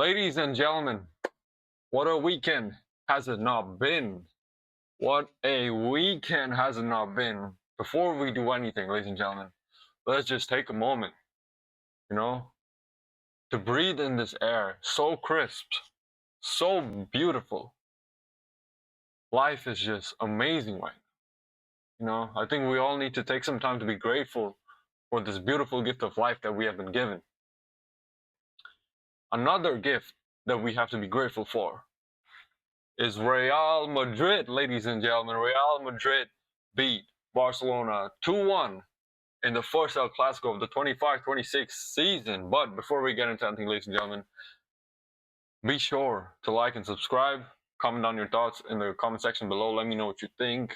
Ladies and gentlemen, what a weekend has it not been? What a weekend has it not been? Before we do anything, ladies and gentlemen, let's just take a moment, you know, to breathe in this air. So crisp, so beautiful. Life is just amazing right now. I think we all need to take some time to be grateful for this beautiful gift of life that we have been given. Another gift that we have to be grateful for is Real Madrid, ladies and gentlemen. Real Madrid beat Barcelona 2-1 in the first El Clasico of the 25-26 season. But before we get into anything, ladies and gentlemen, be sure to like and subscribe. Comment down your thoughts in the comment section below. Let me know what you think.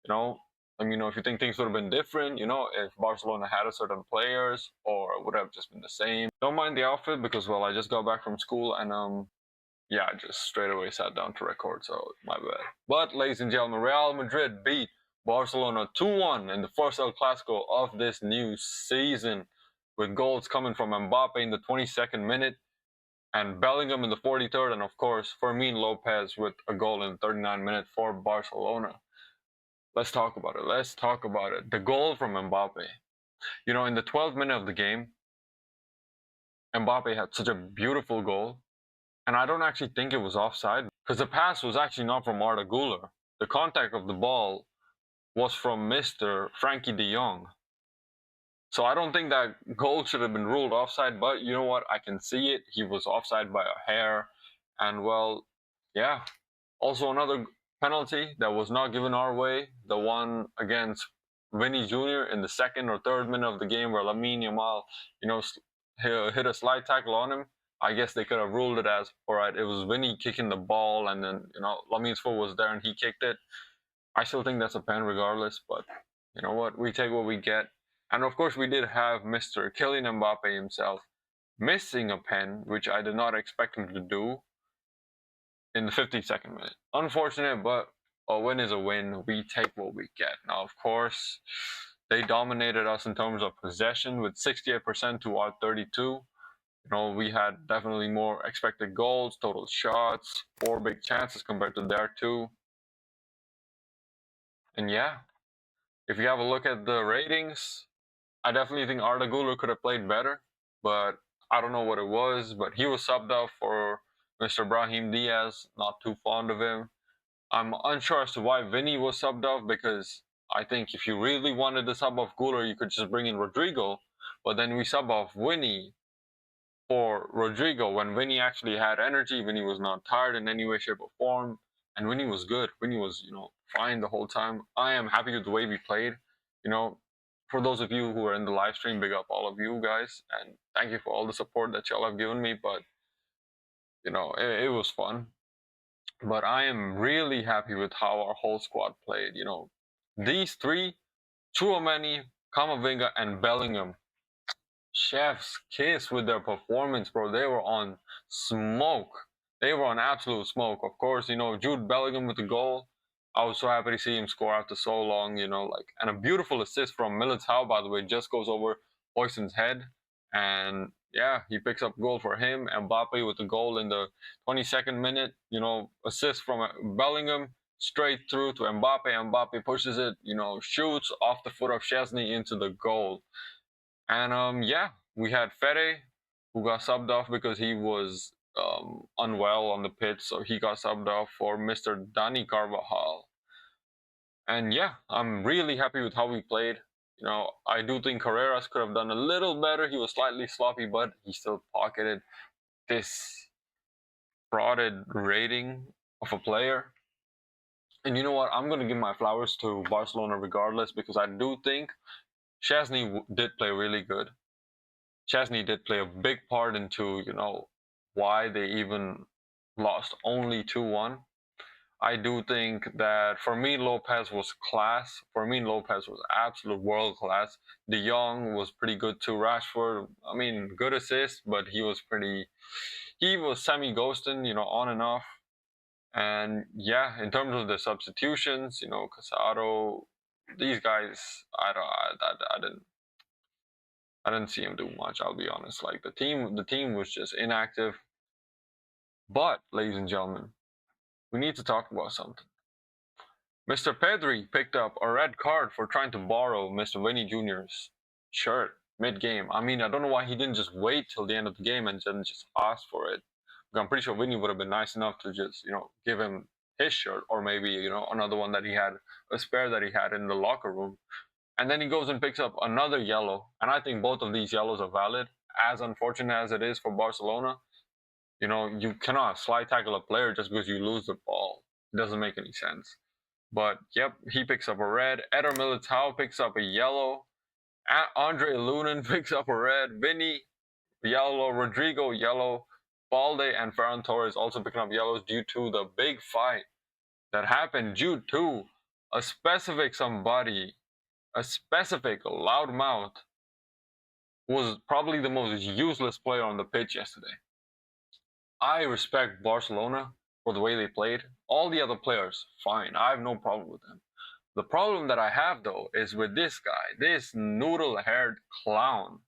Let me know if you think things would have been different. If Barcelona had a certain players or would have just been the same. Don't mind the outfit because, well, I just got back from school and yeah, I just straight away sat down to record, so my bad. But, ladies and gentlemen, Real Madrid beat Barcelona 2-1 in the first El Clasico of this new season, with goals coming from Mbappe in the 22nd minute and Bellingham in the 43rd, and of course, Fermin Lopez with a goal in the 39th minute for Barcelona. Let's talk about it. Let's talk about it. The goal from Mbappe. In the 12th minute of the game, Mbappe had such a beautiful goal. And I don't actually think it was offside because the pass was actually not from Arda Güler. The contact of the ball was from Mr. Frankie de Jong. So I don't think that goal should have been ruled offside, but you know what? I can see it. He was offside by a hair. And well, yeah. Also another penalty that was not given our way, the one against Vinny Jr. in the second or third minute of the game where Lamine Yamal, hit a slide tackle on him. I guess they could have ruled it as, all right, it was Vinny kicking the ball and then, Lamine's foot was there and he kicked it. I still think that's a pen regardless, but you know what? We take what we get. And of course, we did have Mr. Kylian Mbappe himself missing a pen, which I did not expect him to do in the 52nd minute. Unfortunate, but a win is a win. We take what we get. Now, of course, they dominated us in terms of possession with 68% to our 32. We had definitely more expected goals, total shots, 4 big chances compared to their 2. And yeah, if you have a look at the ratings, I definitely think Arda Güler could have played better, but I don't know what it was. But he was subbed out for Mr. Brahim Diaz, not too fond of him. I'm unsure as to why Vinny was subbed off because I think if you really wanted to sub off Güler, you could just bring in Rodrigo. But then we sub off Vinny for Rodrigo when Vinny actually had energy. Vinny was not tired in any way, shape, or form. And Vinny was good. Vinny was, fine the whole time. I am happy with the way we played. For those of you who are in the live stream, big up all of you guys. And thank you for all the support that y'all have given me. But, it was fun. But I am really happy with how our whole squad played. These three, Chouameni, Camavinga, and Bellingham, chef's kiss with their performance, bro. They were on smoke. They were on absolute smoke. Of course, Jude Bellingham with the goal. I was so happy to see him score after so long, and a beautiful assist from Militao, by the way, just goes over Hoysen's head. And yeah, he picks up goal for him. Mbappe with the goal in the 22nd minute, assist from Bellingham straight through to Mbappe. Mbappe pushes it, shoots off the foot of Chesney into the goal. And yeah, we had Fede, who got subbed off because he was unwell on the pitch, so he got subbed off for Mr. Dani Carvajal. And yeah, I'm really happy with how we played. I do think Carreras could have done a little better. He was slightly sloppy, but he still pocketed this frauded rating of a player. And you know what? I'm going to give my flowers to Barcelona regardless because I do think Chesney did play really good. Chesney did play a big part into, why they even lost only 2-1. I do think that Fermin Lopez was class. Fermin Lopez was absolute world class. De Jong was pretty good too. Rashford, good assist, but he was semi-ghosting, on and off. And yeah, in terms of the substitutions, Casado, these guys, I didn't see him do much. I'll be honest. Like the team was just inactive. But, ladies and gentlemen, we need to talk about something. Mr. Pedri picked up a red card for trying to borrow Mr. Vinny Jr.'s shirt mid-game. I mean, I don't know why he didn't just wait till the end of the game and then just ask for it. I'm pretty sure Vinny would have been nice enough to just, give him his shirt or maybe, another one that he had, a spare that he had in the locker room. And then he goes and picks up another yellow. And I think both of these yellows are valid. As unfortunate as it is for Barcelona, you cannot slide tackle a player just because you lose the ball. It doesn't make any sense. But yep, he picks up a red. Eder Militao picks up a yellow. Andre Lunin picks up a red. Vinny, yellow. Rodrigo, yellow. Balde and Ferran Torres also picking up yellows due to the big fight that happened due to a specific somebody, a specific loudmouth, was probably the most useless player on the pitch yesterday. I respect Barcelona for the way they played. All the other players, fine. I have no problem with them. The problem that I have though is with this guy, this noodle-haired clown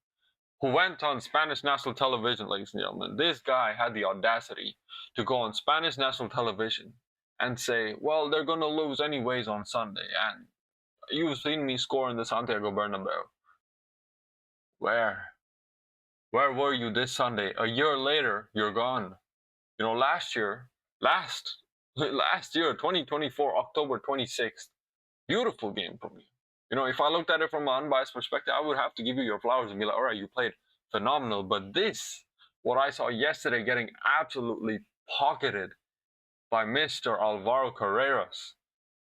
who went on Spanish national television, ladies and gentlemen. This guy had the audacity to go on Spanish national television and say, well, they're going to lose anyways on Sunday. And you've seen me score in the Santiago Bernabeu. Where? Where were you this Sunday? A year later, you're gone. Last year, last year, 2024, October 26th, beautiful game from you. If I looked at it from an unbiased perspective, I would have to give you your flowers and be like, all right, you played phenomenal. But this, what I saw yesterday, getting absolutely pocketed by Mr. Alvaro Carreras,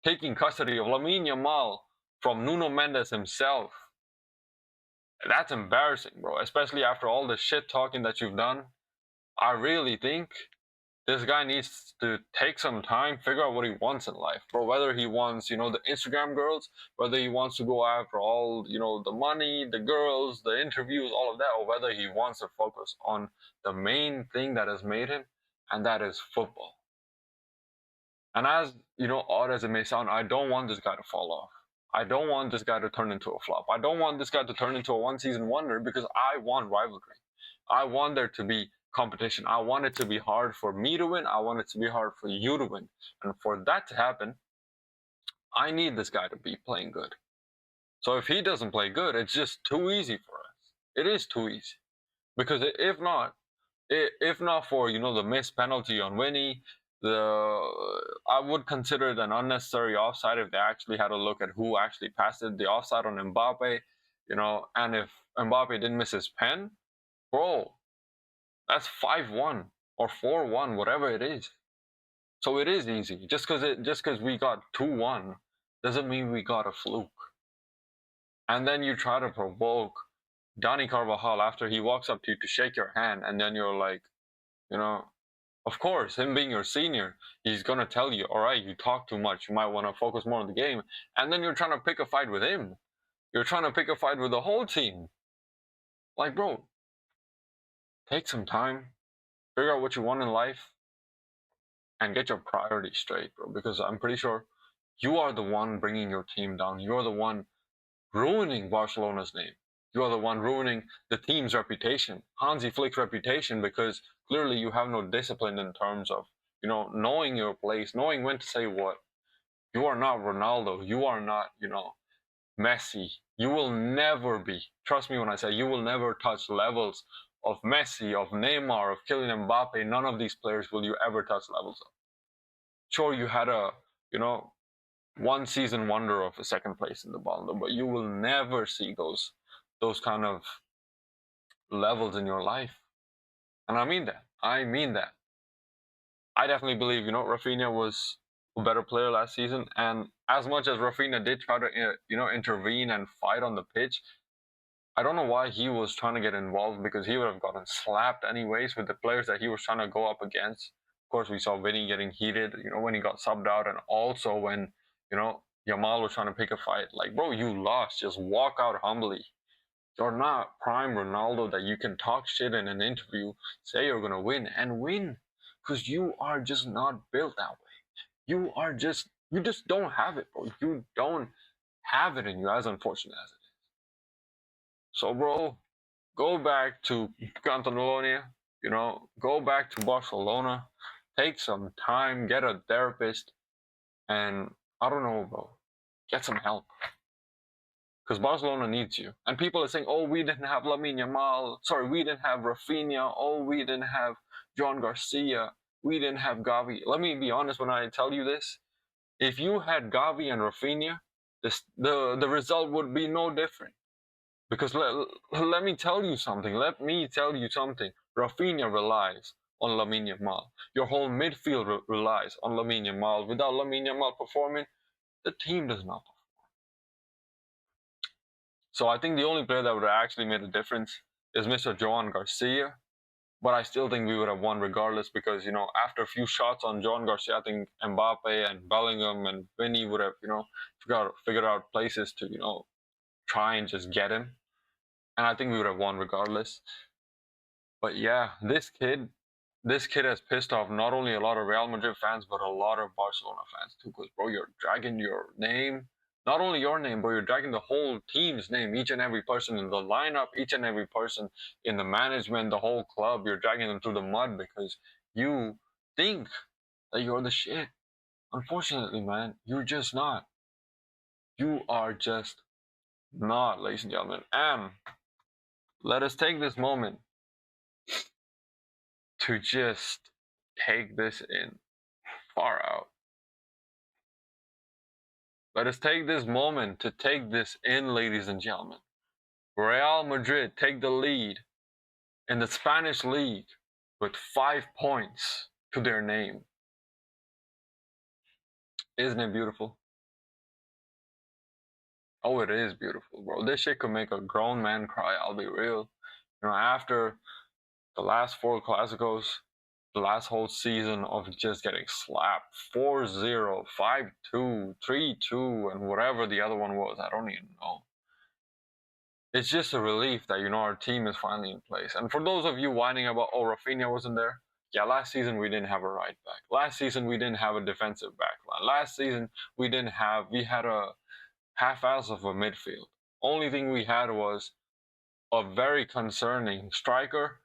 taking custody of Lamine Yamal from Nuno Mendes himself. That's embarrassing, bro, especially after all the shit talking that you've done. I really think this guy needs to take some time, figure out what he wants in life, bro. Whether he wants, the Instagram girls, whether he wants to go after all, the money, the girls, the interviews, all of that, or whether he wants to focus on the main thing that has made him, and that is football. And as, odd as it may sound, I don't want this guy to fall off. I don't want this guy to turn into a flop. I don't want this guy to turn into a one-season wonder because I want rivalry. I want there to be competition. I want it to be hard for me to win. I want it to be hard for you to win. And for that to happen, I need this guy to be playing good. So if he doesn't play good, it's just too easy for us. It is too easy. Because if not for, the missed penalty on Winnie, I would consider it an unnecessary offside if they actually had a look at who actually passed it. The offside on Mbappe, and if Mbappe didn't miss his pen, bro, that's 5-1 or 4-1, whatever it is. So it is easy. Just because we got 2-1 doesn't mean we got a fluke. And then you try to provoke Dani Carvajal after he walks up to you to shake your hand, and then you're like, of course, him being your senior, he's gonna tell you, all right, you talk too much, you might want to focus more on the game. And then you're trying to pick a fight with him. You're trying to pick a fight with the whole team. Like, bro, take some time, figure out what you want in life, and get your priorities straight, bro. Because I'm pretty sure you are the one bringing your team down. You're the one ruining Barcelona's name. You are the one ruining the team's reputation, Hansi Flick's reputation, because clearly you have no discipline in terms of, knowing your place, knowing when to say what. You are not Ronaldo. You are not, Messi. You will never be. Trust me when I say you will never touch levels of Messi, of Neymar, of Kylian Mbappe. None of these players will you ever touch levels of. Sure, you had a, one season wonder of a second place in the Ballon d'Or, but you will never see those kind of levels in your life. And I mean that. I mean that. I definitely believe, Rafinha was a better player last season. And as much as Rafinha did try to, intervene and fight on the pitch, I don't know why he was trying to get involved, because he would have gotten slapped anyways with the players that he was trying to go up against. Of course, we saw Vinny getting heated, when he got subbed out, and also when, Yamal was trying to pick a fight. Like, bro, you lost. Just walk out humbly. You're not prime Ronaldo that you can talk shit in an interview, say you're gonna win, and win. Because you are just not built that way. You just don't have it, bro. You don't have it in you, as unfortunate as it is. So, bro, go back to Catalonia, Go back to Barcelona, take some time, get a therapist, and I don't know, bro, get some help because Barcelona needs you. And people are saying, "Oh, we didn't have Lamine Yamal. Sorry, we didn't have Rafinha. Oh, we didn't have John Garcia. We didn't have Gavi." Let me be honest when I tell you this. If you had Gavi and Rafinha, the result would be no different. Because let me tell you something. Let me tell you something. Rafinha relies on Lamine Yamal. Your whole midfield relies on Lamine Yamal. Without Lamine Yamal performing, the team does not. So I think the only player that would have actually made a difference is Mr. Joan Garcia. But I still think we would have won regardless because, after a few shots on Joan Garcia, I think Mbappe and Bellingham and Vinny would have, figured out places to, try and just get him. And I think we would have won regardless. But yeah, this kid has pissed off not only a lot of Real Madrid fans, but a lot of Barcelona fans too. Because, bro, you're dragging your name, not only your name, but you're dragging the whole team's name, each and every person in the lineup, each and every person in the management, the whole club. You're dragging them through the mud because you think that you're the shit. Unfortunately, man, you're just not. You are just not, ladies and gentlemen. And let us take this moment to just take this in far out. Let us take this moment to take this in, ladies and gentlemen. Real Madrid take the lead in the Spanish league with 5 points to their name. Isn't it beautiful? Oh, it is beautiful, bro. This shit could make a grown man cry, I'll be real. After the last 4 Clásicos, the last whole season of just getting slapped 4-0, 5-2, 3-2, and whatever the other one was, I don't even know. It's just a relief that our team is finally in place. And for those of you whining about, oh, Rafinha wasn't there, yeah, last season we didn't have a right back. Last season we didn't have a defensive back line. Last season we had a half-ass of a midfield. Only thing we had was a very concerning striker,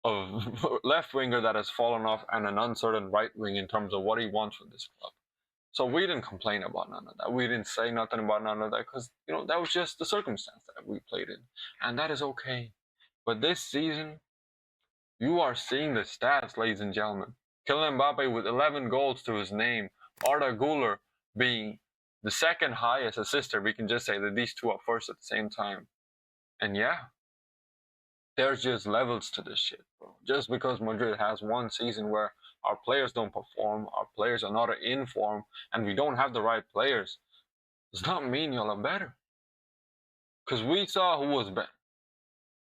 a left winger that has fallen off, and an uncertain right wing in terms of what he wants from this club. So we didn't complain about none of that. We didn't say nothing about none of that because, that was just the circumstance that we played in. And that is okay. But this season, you are seeing the stats, ladies and gentlemen. Kylian Mbappe with 11 goals to his name. Arda Güler being the second highest assister. We can just say that these two are first at the same time. And yeah, there's just levels to this shit, bro. Just because Madrid has one season where our players don't perform, our players are not in form, and we don't have the right players, does not mean y'all are better. Because we saw who was better.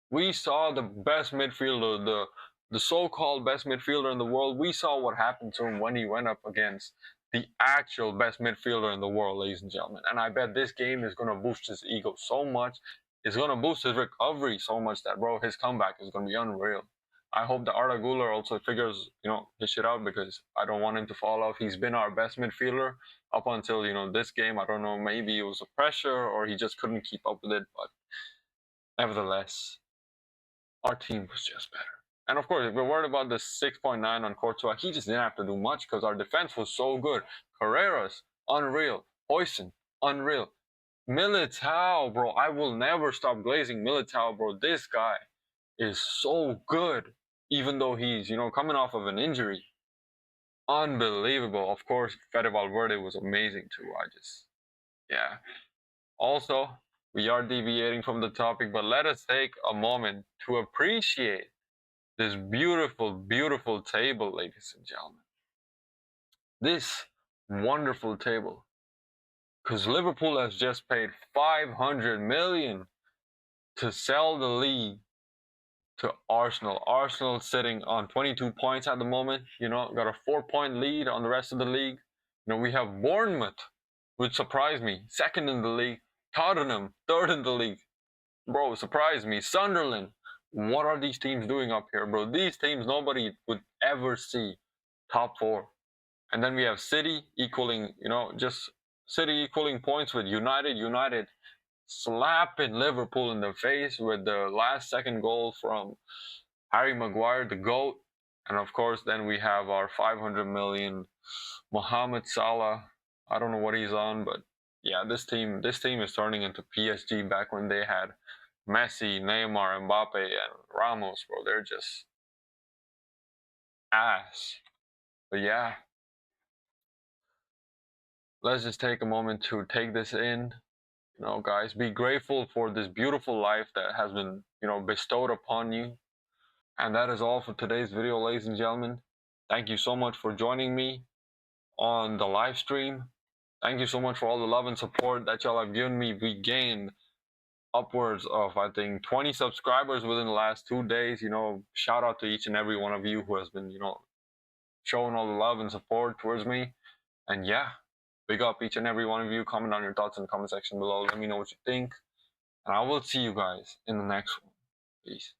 We saw the best midfielder, the so-called best midfielder in the world. We saw what happened to him when he went up against the actual best midfielder in the world, ladies and gentlemen. And I bet this game is going to boost his ego so much. It's going to boost his recovery so much that, bro, his comeback is going to be unreal. I hope that Arda Güler also figures, his shit out because I don't want him to fall off. He's been our best midfielder up until, this game. I don't know, maybe it was a pressure or he just couldn't keep up with it. But nevertheless, our team was just better. And of course, if we're worried about the 6.9 on Courtois, he just didn't have to do much because our defense was so good. Carreras, unreal. Hoyson, unreal. Militao, bro, I will never stop glazing Militao, bro. This guy is so good, even though he's, coming off of an injury. Unbelievable. Of course, Fede Valverde was amazing too. Yeah. Also, we are deviating from the topic, but let us take a moment to appreciate this beautiful, beautiful table, ladies and gentlemen. This wonderful table. Because Liverpool has just paid 500 million to sell the league to Arsenal. Arsenal sitting on 22 points at the moment, got a 4-point lead on the rest of the league. We have Bournemouth, which surprised me, second in the league. Tottenham, third in the league. Bro, surprised me. Sunderland. What are these teams doing up here, bro? These teams nobody would ever see top 4. And then we have City equaling, just City equaling points with United. United slapping Liverpool in the face with the last second goal from Harry Maguire, the GOAT. And of course, then we have our 500 million Mohamed Salah. I don't know what he's on, but yeah, this team is turning into PSG back when they had Messi, Neymar, Mbappe, and Ramos, bro. They're just ass. But yeah, let's just take a moment to take this in. Guys, be grateful for this beautiful life that has been, bestowed upon you. And that is all for today's video, ladies and gentlemen. Thank you so much for joining me on the live stream. Thank you so much for all the love and support that y'all have given me. We gained upwards of, I think, 20 subscribers within the last 2 days. Shout out to each and every one of you who has been, showing all the love and support towards me. And yeah, big up each and every one of you. Comment on your thoughts in the comment section below. Let me know what you think. And I will see you guys in the next one. Peace.